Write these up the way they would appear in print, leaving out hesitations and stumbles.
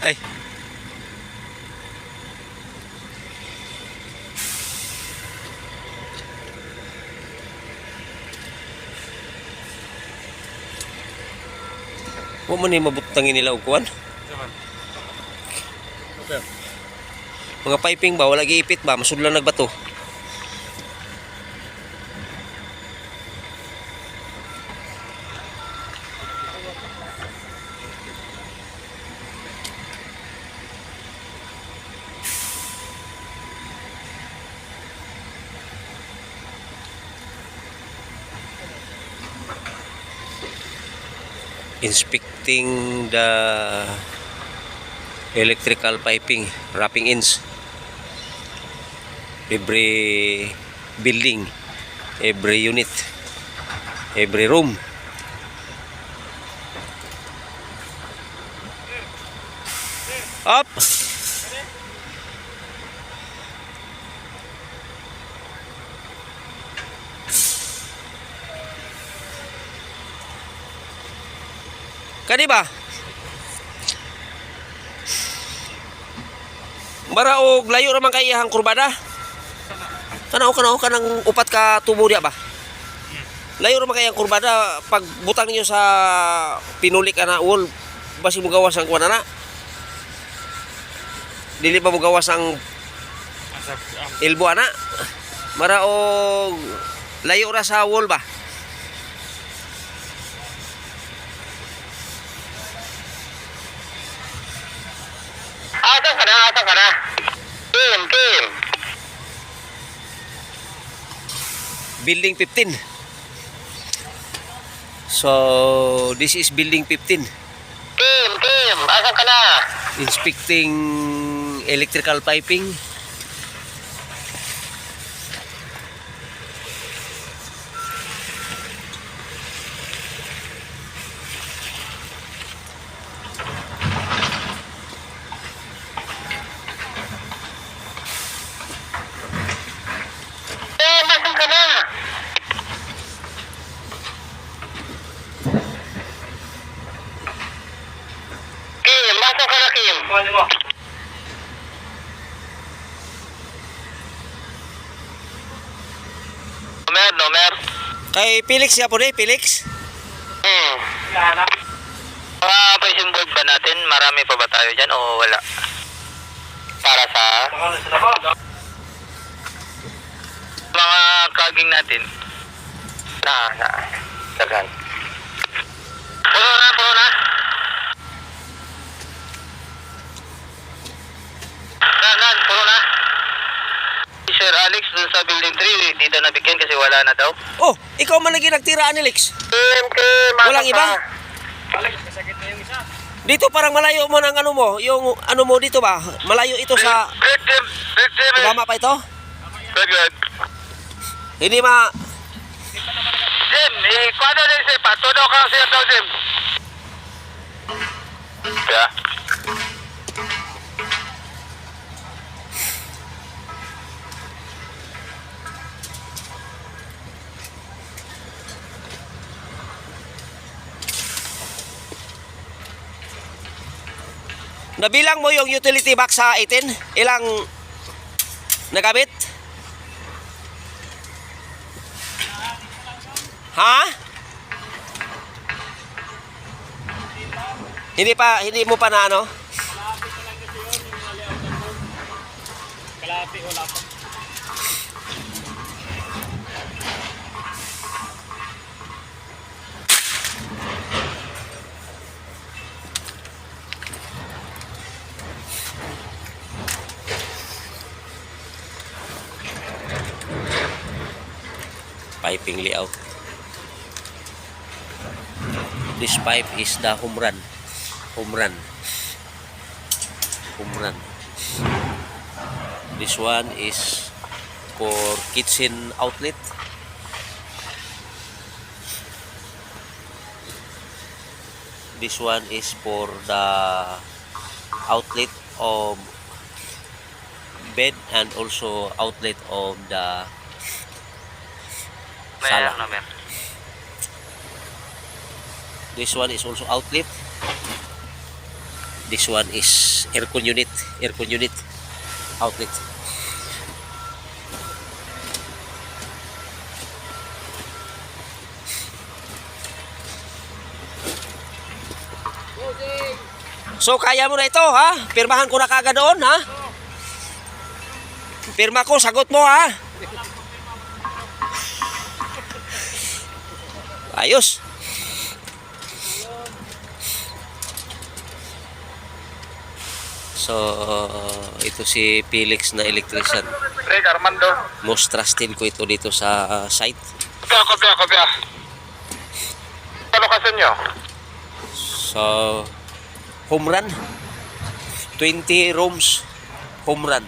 Ay. Wa man ni mabutangin nila og kuan. Okay. Mga piping ba wala giipit ba masudlan nagbato. Inspecting the electrical piping, wrapping ends, every building, every unit, every room. Up. Kani ba? Bara og layo ra man kay iyang kurbada. Kanaw kanang upat ka tubo diya ba? Layo ra man kay iyang kurbada pag butang niyo sa pinulik ana wall basi mo gawas ang kuan ana. Dili pa mo gawas ang elbow ana. Bara og layo ra sa wall ba? Asan ka na? Kim. Building 15. So, this is building 15. Kim, asan ka na? Inspecting electrical piping. Asan ka na? Kim, asan ka na, Kim? Kuhanin mo. Nomer. Kay Felix ya po Felix. Mga prison board ba natin? Marami pa ba tayo dyan o wala? Para sa mga kaging natin. Dagan. Puno na. Nan, puno na. Si Sir Alex dun sa building 3, dito nabigyan kasi wala na daw. Oh, ikaw man lagi nagtira Alex. Kim, Walang iba? Alex, kasakit na yung isa. Dito parang malayo mo ng ano mo, yung ano mo dito ba? Malayo ito sa Good, Kim. tama pa ito? Good. Hindi ma Jim, kuano din si Patudo kang siya daw, Jim. Kaya? nabilang mo yung utility box sa 18? Ilang nagamit? Ha? Hindi mo pa na ano? Kalahati wala pa. Piping layout. This pipe is the home run. This one is for kitchen outlet. This one is for the outlet of bed and also outlet of the sala. This one is also outlet. This one is aircon unit outlet. So kaya mo na ito, ha? Pirmahan ko na kagad doon, ha? Pirma ko, sagot mo, ha? Ayos. So, ito si Felix na electrician. Rick Armando. Most trusted ko ito dito sa site. Kopya. Ano kasi nyo? So, home run. 20 rooms. Home run.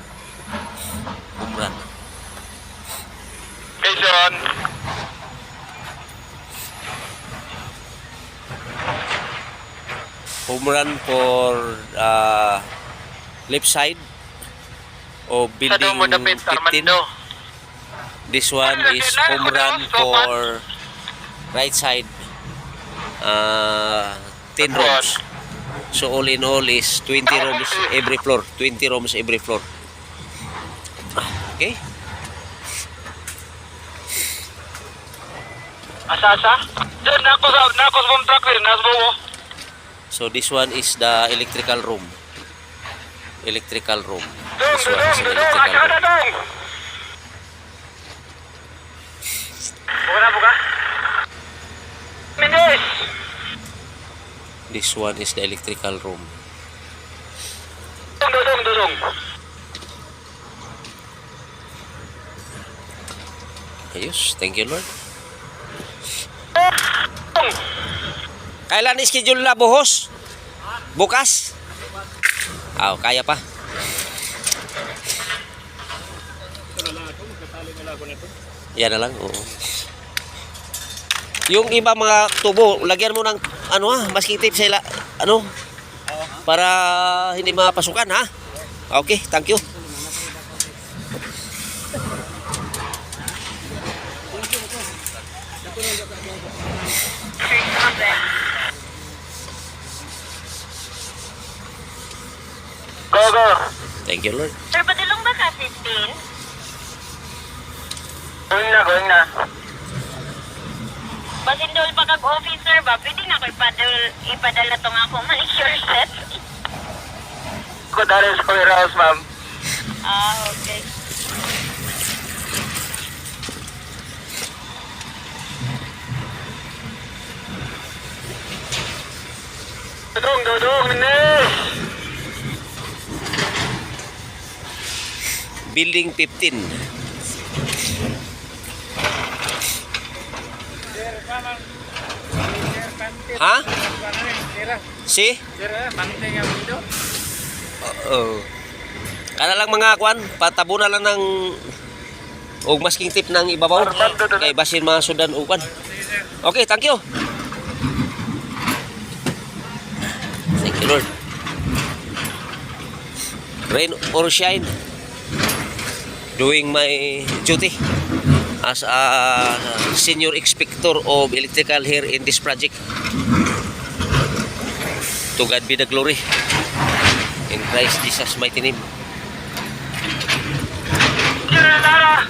Jason. Home run for left side of building 15. This one is home run for right side. 10 rooms. So all in all is 20 rooms every floor. 20 rooms every floor. Okay. Asa? Diyan, nakos from truck rin. Nasbo. So this one is the electrical room. This one is the electrical room. Buka. Minis. This one is the electrical room. Dudong. Ayos. Thank you, Lord. Kailan schedule na buhos? Bukas? Kaya pa. Yan na lang, oo. Yung iba mga tubo, lagyan mo ng maskitip sila, para hindi mapasukan, ha? Okay, thank you. Go. Thank you, Lord. Sir, padulong ba ka, 15? Going na. Pasindol pa kag-officer ba? Pwede na ko ipadala tong ako manicure set? Ko dali sa warehouse, ma'am. Okay. Dudong, minis. Building 15. Ha? Si? Oo. Kana lang mga kwan, patabuna lang ng og masking tip ng ibabaw kay basin mga sudan ukan. Okay, thank you. Thank you, Lord. Rain or shine, doing my duty as a senior inspector of electrical here in this project. To God be the glory. In Christ Jesus' mighty name. Tara.